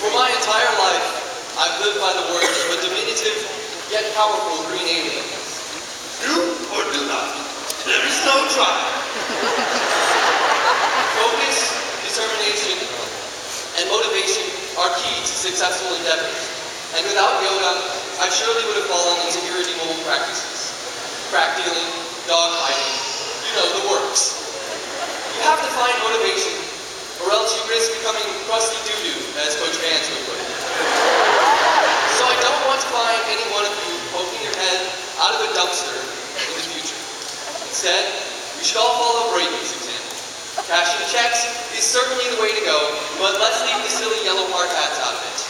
For my entire life, I've lived by the words of a diminutive yet powerful green alien. Do or do not. There is no try. Focus, determination, and motivation are key to successful endeavors. And without yoga, I surely would have fallen into irredeemable practices. Crack dealing, dog fighting, you know, the works. You have to find motivation, or else you risk becoming crusty doo-doo, as Coach Vance would put it. So I don't want to find any one of you poking your head out of a dumpster in the future. Instead, we should all follow Brady's example. Cashing checks is certainly the way to go, but let's leave the silly yellow hard hats out of it.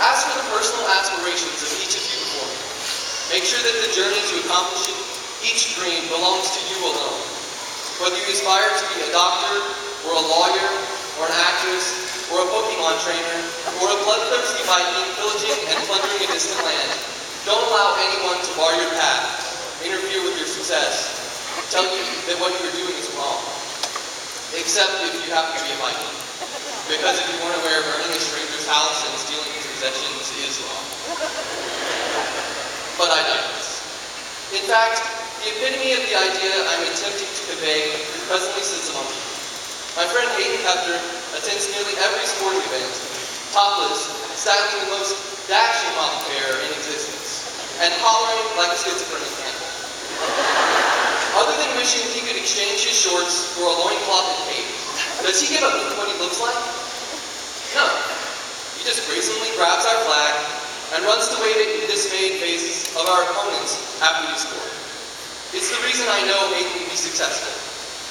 As for the personal aspirations of each of you before me, make sure that the journey to accomplishing each dream belongs to you alone. Whether you aspire to be a doctor, or a lawyer, or an actress, or a Pokemon trainer, or a bloodthirsty Viking pillaging and plundering a distant land, don't allow anyone to bar your path, interfere with your success, tell you that what you're doing is wrong. Except if you happen to be a Viking. Because if you weren't aware, burning a stranger's house and stealing his possessions is wrong. But I digress. In fact, the epitome of the idea I'm attempting to convey presently sits among you. My friend Hayden Hefter attends nearly every sporting event, topless, styling the most dashing mock pair in existence, and hollering like a schizophrenic animal. Other than wishing he could exchange his shorts for a loincloth and cape, does he give a look at what he looks like? No. He just brazenly grabs our flag and runs to wave it in dismayed faces of our opponents after we score. It's the reason I know Hayden will be successful.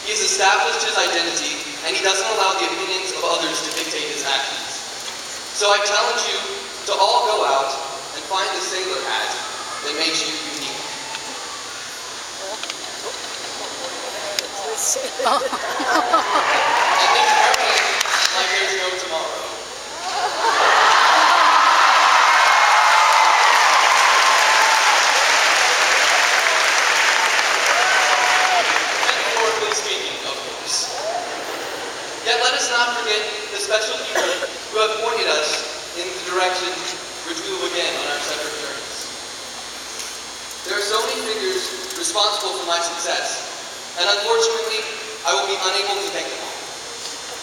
He has established his identity, and he doesn't allow the opinions of others to dictate his actions. So I challenge you to all go out and find the sailor hat that makes you unique. And then carry it like there's no tomorrow. Metaphorically speaking, of course. Yet let us not forget the special people who have pointed us in the direction which we will begin on our separate journeys. There are so many figures responsible for my success, and unfortunately, I will be unable to thank them all.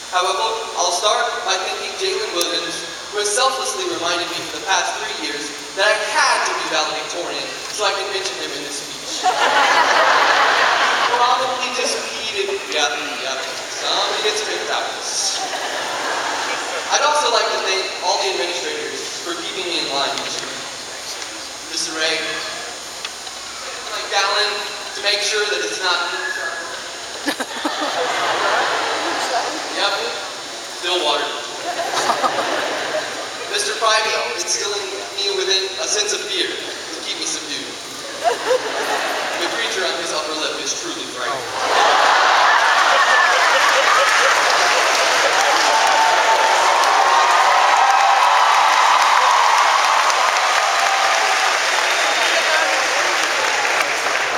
However, I'll start by thanking Jalen Williams, who has selflessly reminded me for the past 3 years that I had to be valedictorian so I could mention him in this speech. Probably just repeated, yep, some gets picked out. I'd also like to thank all the administrators for keeping me in line each year. Mr. Ray, my gallon to make sure that it's not yep, still water. Mr. Privy instilling me within a sense of fear to keep me subdued. The creature on his upper lip is truly frightening.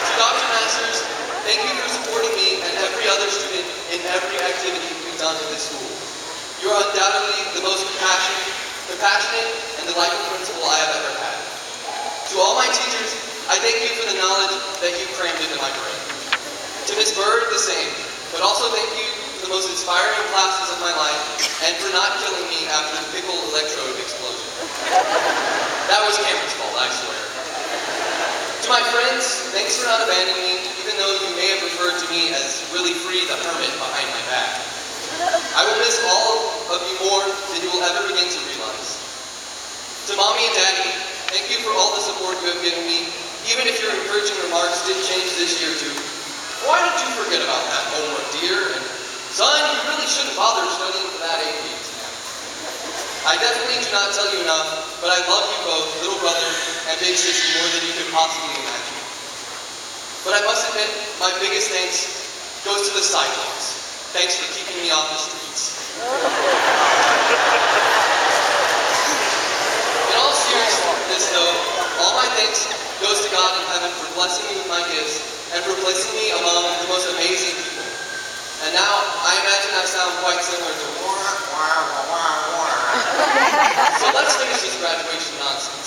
To Dr. Masters, thank you for supporting me and every other student in every activity we've done in this school. You are undoubtedly the most compassionate, and delightful principal I have ever had. To all my teachers, I thank you for the knowledge that you crammed into my brain. To Ms. Bird, the same, but also thank you for the most inspiring classes of my life and for not killing me after the pickle electrode explosion. That was Cameron's fault, I swear. To my friends, thanks for not abandoning me, even though you may have referred to me as Willie Free the Hermit behind my back. I will miss all of you more than you will ever begin to realize. To Mommy and Daddy, thank you for all the support you have given me, even if your encouraging remarks didn't change this year to, why did you forget about that homework, dear? And, son, you really shouldn't bother studying for that AP exam. I definitely do not tell you enough, but I love you both, little brother and big sister, more than you could possibly imagine. But I must admit, my biggest thanks goes to the sidewalks. Thanks for keeping me off the streets. In all seriousness, though, all my thanks goes to God in heaven for blessing me with my gifts and for placing me among the most amazing people. And now, I imagine quite similar to So let's finish this graduation nonsense.